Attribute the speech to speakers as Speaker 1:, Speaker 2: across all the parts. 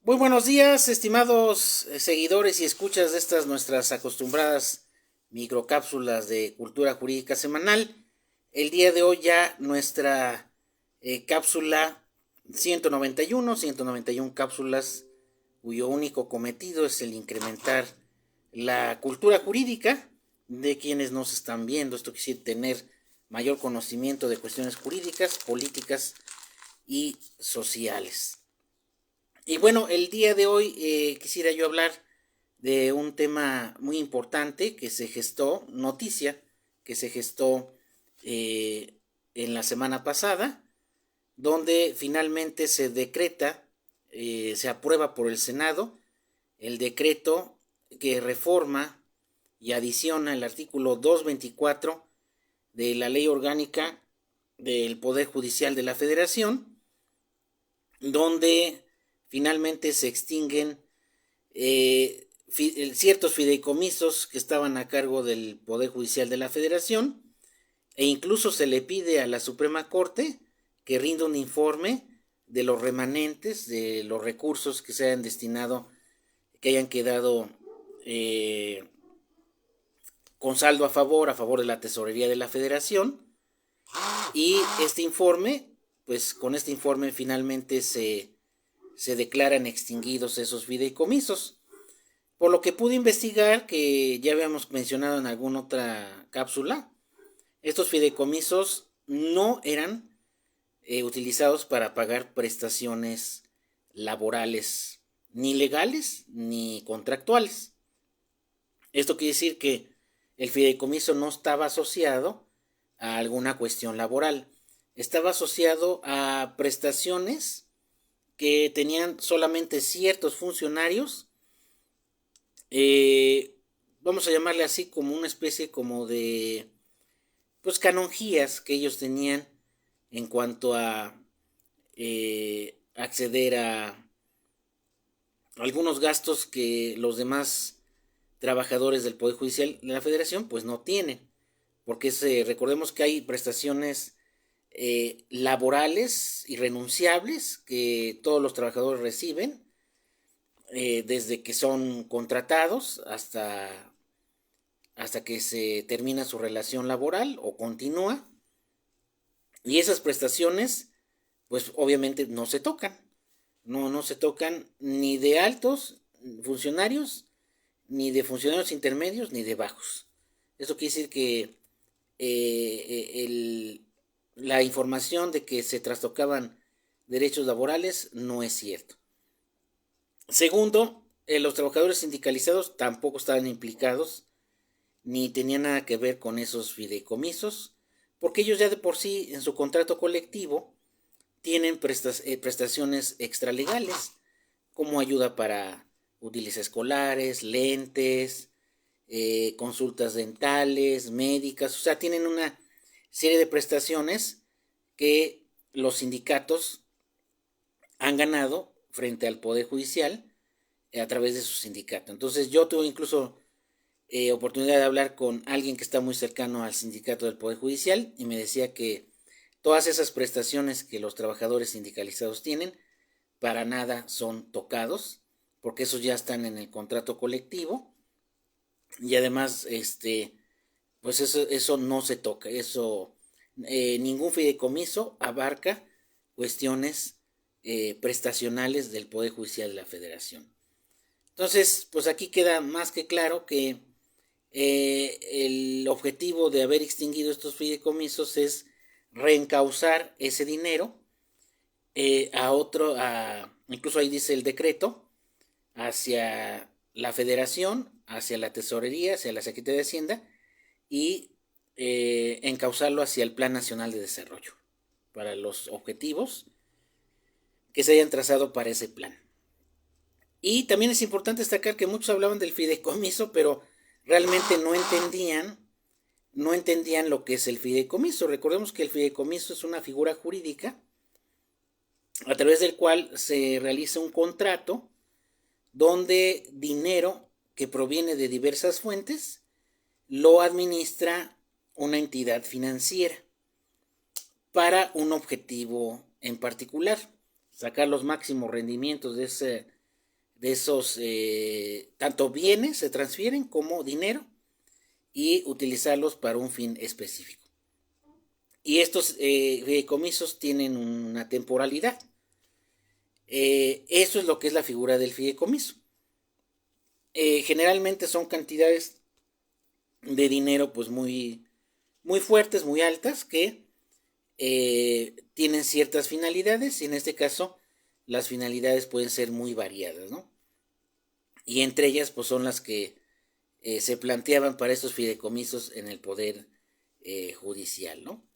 Speaker 1: Muy buenos días, estimados seguidores y escuchas de estas nuestras acostumbradas microcápsulas de cultura jurídica semanal. El día de hoy ya nuestra cápsula 191 cápsulas cuyo único cometido es el incrementar la cultura jurídica de quienes nos están viendo. Esto quiere decir tener mayor conocimiento de cuestiones jurídicas, políticas y sociales. Y bueno, el día de hoy quisiera yo hablar de un tema muy importante que se gestó, noticia que se gestó en la semana pasada, donde finalmente se decreta, se aprueba por el Senado el decreto que reforma y adiciona el artículo 224 de la Ley Orgánica del Poder Judicial de la Federación, donde finalmente se extinguen ciertos fideicomisos que estaban a cargo del Poder Judicial de la Federación, e incluso se le pide a la Suprema Corte que rinda un informe de los remanentes, de los recursos que se hayan destinado, que hayan quedado con saldo a favor de la Tesorería de la Federación. Y este informe, pues con este informe finalmente se declaran extinguidos esos fideicomisos. Por lo que pude investigar, que ya habíamos mencionado en alguna otra cápsula, estos fideicomisos no eran utilizados para pagar prestaciones laborales, ni legales ni contractuales. Esto quiere decir que el fideicomiso no estaba asociado a alguna cuestión laboral, estaba asociado a prestaciones que tenían solamente ciertos funcionarios, vamos a llamarle así, como una especie como de pues canonjías que ellos tenían en cuanto a acceder a algunos gastos que los demás trabajadores del Poder Judicial de la Federación pues no tienen, porque recordemos que hay prestaciones laborales irrenunciables que todos los trabajadores reciben, desde que son contratados hasta que se termina su relación laboral o continúa, y esas prestaciones pues obviamente no se tocan, no se tocan ni de altos funcionarios, ni de funcionarios intermedios, ni de bajos. Eso quiere decir que la información de que se trastocaban derechos laborales no es cierto. Segundo, los trabajadores sindicalizados tampoco estaban implicados ni tenían nada que ver con esos fideicomisos, porque ellos ya de por sí en su contrato colectivo tienen prestaciones extralegales, como ayuda para útiles escolares, lentes, consultas dentales, médicas, o sea, tienen una serie de prestaciones que los sindicatos han ganado frente al Poder Judicial a través de su sindicato. Entonces yo tuve incluso oportunidad de hablar con alguien que está muy cercano al sindicato del Poder Judicial y me decía que todas esas prestaciones que los trabajadores sindicalizados tienen para nada son tocados, porque esos ya están en el contrato colectivo, y además pues eso no se toca, eso ningún fideicomiso abarca cuestiones prestacionales del Poder Judicial de la Federación. Entonces, pues aquí queda más que claro que el objetivo de haber extinguido estos fideicomisos es reencauzar ese dinero incluso ahí dice el decreto, hacia la Federación, hacia la Tesorería, hacia la Secretaría de Hacienda, y encauzarlo hacia el Plan Nacional de Desarrollo, para los objetivos que se hayan trazado para ese plan. Y también es importante destacar que muchos hablaban del fideicomiso, pero realmente no entendían lo que es el fideicomiso. Recordemos que el fideicomiso es una figura jurídica a través del cual se realiza un contrato donde dinero que proviene de diversas fuentes lo administra una entidad financiera para un objetivo en particular, sacar los máximos rendimientos de esos, tanto bienes se transfieren como dinero y utilizarlos para un fin específico. Y estos fideicomisos tienen una temporalidad. Eso es lo que es la figura del fideicomiso. Generalmente son cantidades de dinero pues muy, muy fuertes, muy altas, que tienen ciertas finalidades, y en este caso las finalidades pueden ser muy variadas, ¿no? Y entre ellas pues son las que se planteaban para estos fideicomisos en el poder judicial, ¿no?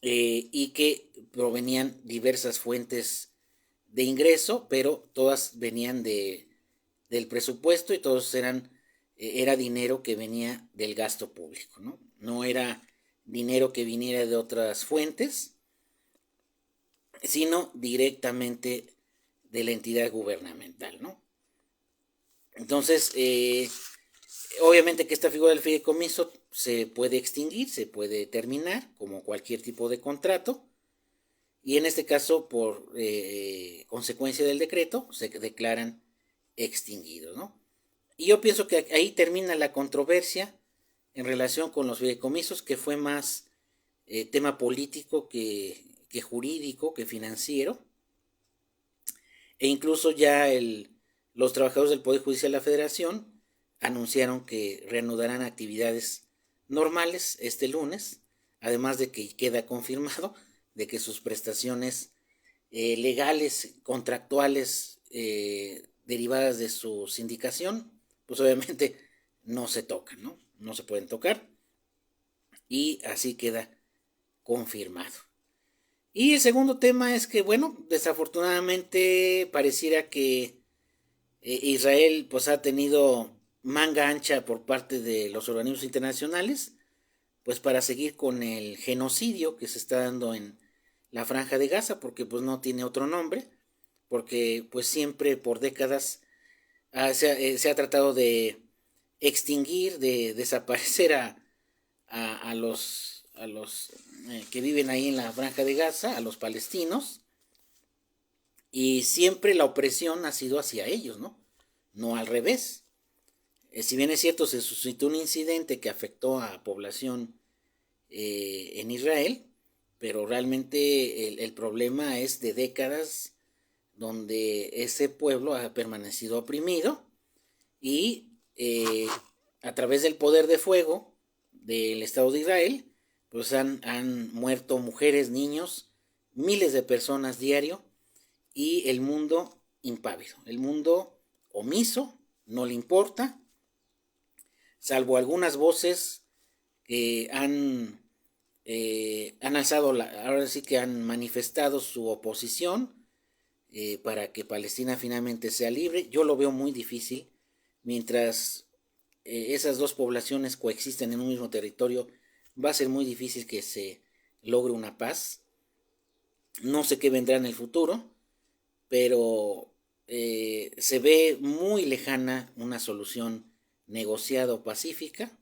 Speaker 1: Y que provenían diversas fuentes de ingreso, pero todas venían del presupuesto, y todos era dinero que venía del gasto público, ¿no? No era dinero que viniera de otras fuentes, sino directamente de la entidad gubernamental, ¿no? Entonces, obviamente que esta figura del fideicomiso se puede extinguir, se puede terminar, como cualquier tipo de contrato, y en este caso, por consecuencia del decreto, se declaran extinguidos, ¿no? Y yo pienso que ahí termina la controversia en relación con los fideicomisos, que fue más tema político que jurídico, que financiero, e incluso ya los trabajadores del Poder Judicial de la Federación anunciaron que reanudarán actividades normales este lunes, además de que queda confirmado de que sus prestaciones legales, contractuales, derivadas de su sindicación, pues obviamente no se tocan, ¿no? No se pueden tocar, y así queda confirmado. Y el segundo tema es que, bueno, desafortunadamente pareciera que Israel pues ha tenido manga ancha por parte de los organismos internacionales, pues para seguir con el genocidio que se está dando en la Franja de Gaza, porque pues no tiene otro nombre, porque pues siempre por décadas se ha tratado de extinguir, de desaparecer a los que viven ahí en la Franja de Gaza, a los palestinos, y siempre la opresión ha sido hacia ellos, ¿no? No al revés. Si bien es cierto, se suscitó un incidente que afectó a población en Israel, pero realmente el problema es de décadas donde ese pueblo ha permanecido oprimido, y a través del poder de fuego del Estado de Israel, pues han muerto mujeres, niños, miles de personas diario, y el mundo impávido, el mundo omiso, no le importa, salvo algunas voces que han alzado, ahora sí que han manifestado su oposición para que Palestina finalmente sea libre. Yo lo veo muy difícil. Mientras esas dos poblaciones coexisten en un mismo territorio, va a ser muy difícil que se logre una paz. No sé qué vendrá en el futuro, pero se ve muy lejana una solución negociada o pacífica,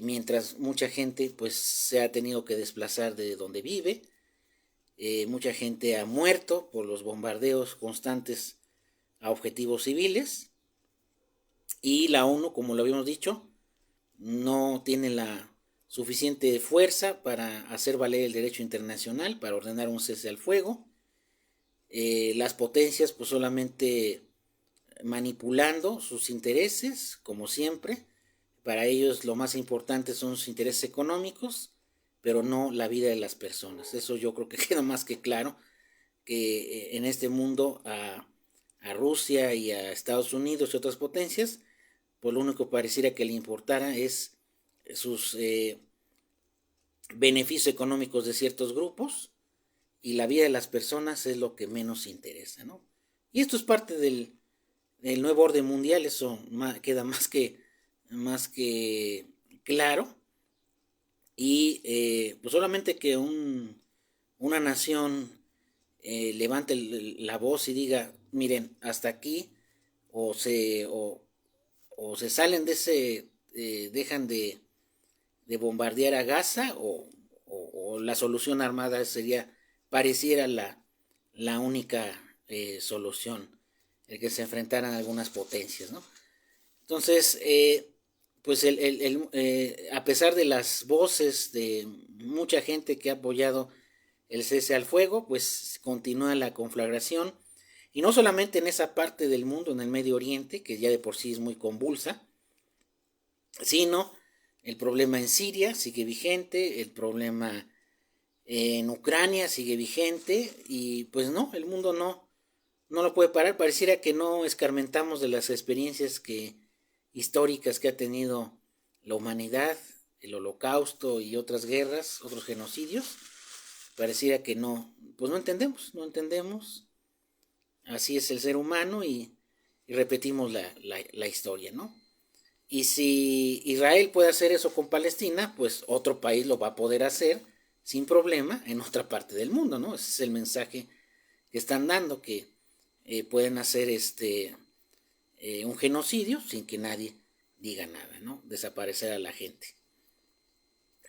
Speaker 1: mientras mucha gente pues se ha tenido que desplazar de donde vive, mucha gente ha muerto por los bombardeos constantes a objetivos civiles, y la ONU, como lo habíamos dicho, no tiene la suficiente fuerza para hacer valer el derecho internacional, para ordenar un cese al fuego. Las potencias pues solamente manipulando sus intereses, como siempre. Para ellos lo más importante son sus intereses económicos, pero no la vida de las personas. Eso yo creo que queda más que claro, que en este mundo a Rusia y a Estados Unidos y otras potencias, pues lo único que pareciera que le importara es sus beneficios económicos de ciertos grupos, y la vida de las personas es lo que menos interesa, ¿no? Y esto es parte del nuevo orden mundial, eso queda más que claro, y pues solamente que una nación levante la voz y diga, miren, hasta aquí, o se salen de ese, dejan de bombardear a Gaza, o la solución armada pareciera la única solución. el que se enfrentaran algunas potencias, ¿no? Entonces, pues a pesar de las voces de mucha gente que ha apoyado el cese al fuego, pues continúa la conflagración, y no solamente en esa parte del mundo, en el Medio Oriente, que ya de por sí es muy convulsa, sino el problema en Siria sigue vigente, el problema en Ucrania sigue vigente, y pues no, el mundo no lo puede parar. Pareciera que no escarmentamos de las experiencias históricas que ha tenido la humanidad, el Holocausto y otras guerras, otros genocidios. Pareciera que pues no entendemos. Así es el ser humano, y repetimos la historia, ¿no? Y si Israel puede hacer eso con Palestina, pues otro país lo va a poder hacer sin problema en otra parte del mundo, ¿no? Ese es el mensaje que están dando, que pueden hacer un genocidio sin que nadie diga nada, ¿no? Desaparecer a la gente,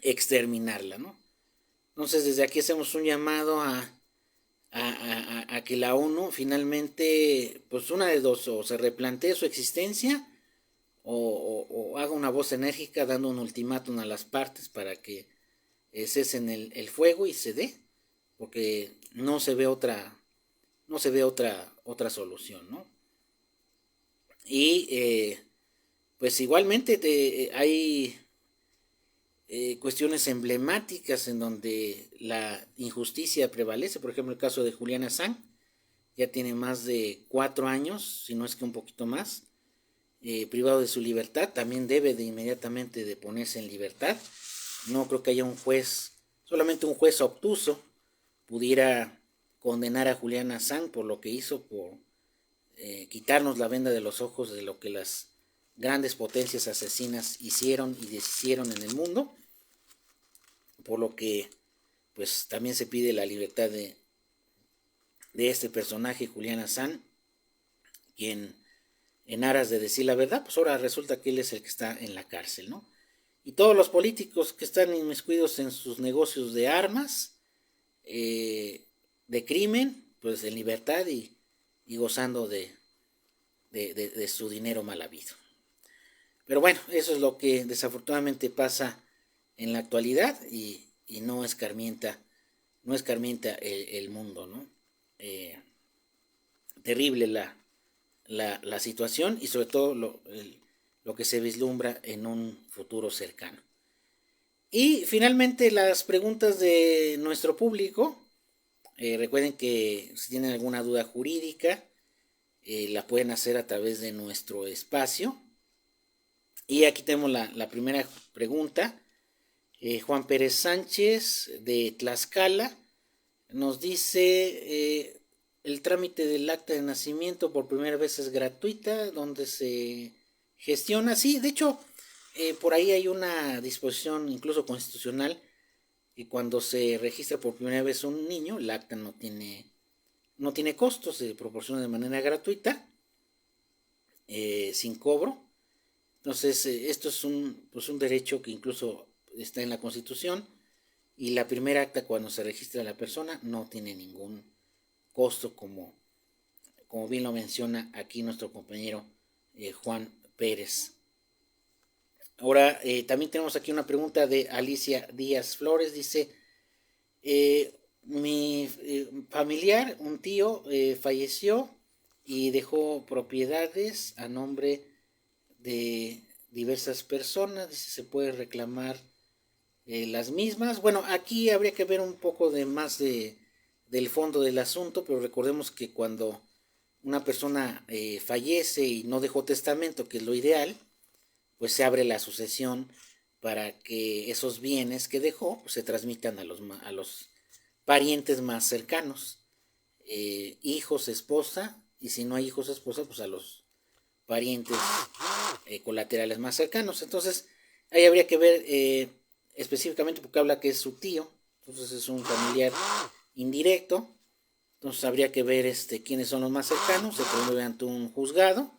Speaker 1: exterminarla, ¿no? Entonces desde aquí hacemos un llamado a que la ONU finalmente, pues una de dos, o se replantee su existencia, o haga una voz enérgica dando un ultimátum a las partes para que cesen el fuego y se dé, porque no se ve otra solución, ¿no? Y pues igualmente hay cuestiones emblemáticas en donde la injusticia prevalece. Por ejemplo, el caso de Julian Assange, ya tiene más de 4 años, si no es que un poquito más, privado de su libertad. También debe de inmediatamente de ponerse en libertad. No creo que haya solamente un juez obtuso pudiera condenar a Julian Assange por lo que hizo, por quitarnos la venda de los ojos de lo que las grandes potencias asesinas hicieron y deshicieron en el mundo, por lo que pues también se pide la libertad de este personaje, Julian Assange, quien en aras de decir la verdad, pues ahora resulta que él es el que está en la cárcel, ¿no? Y todos los políticos que están inmiscuidos en sus negocios de armas, de crimen, pues en libertad y gozando de su dinero mal habido. Pero bueno, eso es lo que desafortunadamente pasa en la actualidad, y no escarmienta el mundo, ¿no? Terrible la situación, y sobre todo lo que se vislumbra en un futuro cercano. Y finalmente las preguntas de nuestro público. Recuerden que si tienen alguna duda jurídica, la pueden hacer a través de nuestro espacio. Y aquí tenemos la primera pregunta. Juan Pérez Sánchez de Tlaxcala nos dice: el trámite del acta de nacimiento por primera vez es gratuita, ¿dónde se gestiona? Sí, de hecho, por ahí hay una disposición incluso constitucional, que cuando se registra por primera vez un niño, el acta no tiene costos, se proporciona de manera gratuita, sin cobro. Entonces, esto es un derecho que incluso está en la Constitución, y la primera acta, cuando se registra a la persona, no tiene ningún costo, como bien lo menciona aquí nuestro compañero Juan Pérez. Ahora, también tenemos aquí una pregunta de Alicia Díaz Flores. Dice: mi familiar, un tío, falleció y dejó propiedades a nombre de diversas personas. Dice: ¿se puede reclamar las mismas? Bueno, aquí habría que ver un poco más del fondo del asunto, pero recordemos que cuando una persona fallece y no dejó testamento, que es lo ideal, pues se abre la sucesión para que esos bienes que dejó, pues, se transmitan a los parientes más cercanos, hijos, esposa, y si no hay hijos, esposa, pues a los parientes colaterales más cercanos. Entonces ahí habría que ver específicamente, porque habla que es su tío, entonces es un familiar indirecto. Entonces habría que ver quiénes son los más cercanos. Se promueve ante un juzgado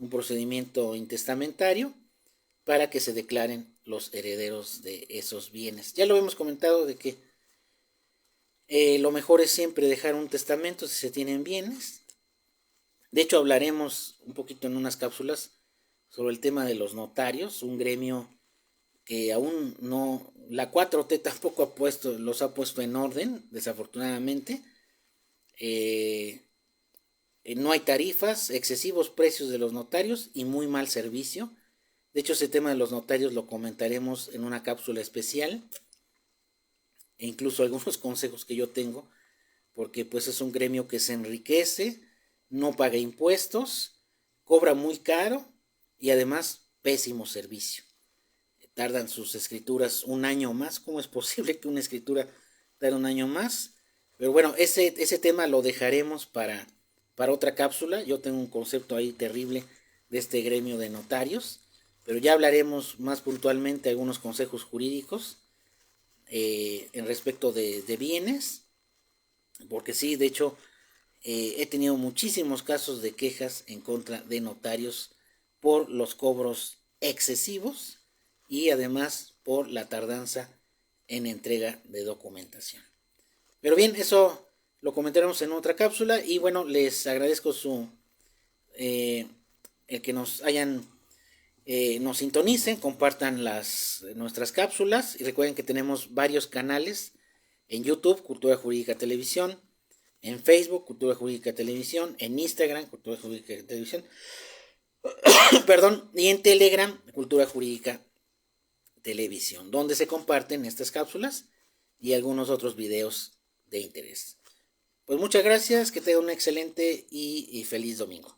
Speaker 1: un procedimiento intestamentario para que se declaren los herederos de esos bienes. Ya lo hemos comentado de que lo mejor es siempre dejar un testamento si se tienen bienes, De hecho, hablaremos un poquito en unas cápsulas sobre el tema de los notarios, un gremio que aún no, la 4T tampoco los ha puesto en orden, desafortunadamente. No hay tarifas, excesivos precios de los notarios y muy mal servicio. De hecho, ese tema de los notarios lo comentaremos en una cápsula especial, e incluso algunos consejos que yo tengo, porque pues es un gremio que se enriquece, no paga impuestos, cobra muy caro y además pésimo servicio. Tardan sus escrituras un año más. ¿Cómo es posible que una escritura tarde un año más? Pero bueno, ese tema lo dejaremos para otra cápsula. Yo tengo un concepto ahí terrible de este gremio de notarios, pero ya hablaremos más puntualmente algunos consejos jurídicos en respecto de bienes, porque sí, de hecho, he tenido muchísimos casos de quejas en contra de notarios por los cobros excesivos y además por la tardanza en entrega de documentación. Pero bien, eso lo comentaremos en otra cápsula y bueno, les agradezco el que nos sintonicen, compartan nuestras cápsulas y recuerden que tenemos varios canales en YouTube, Cultura Jurídica Televisión, en Facebook, Cultura Jurídica Televisión, en Instagram, Cultura Jurídica Televisión, perdón, y en Telegram, Cultura Jurídica Televisión, donde se comparten estas cápsulas y algunos otros videos de interés. Pues muchas gracias, que tengan un excelente y feliz domingo.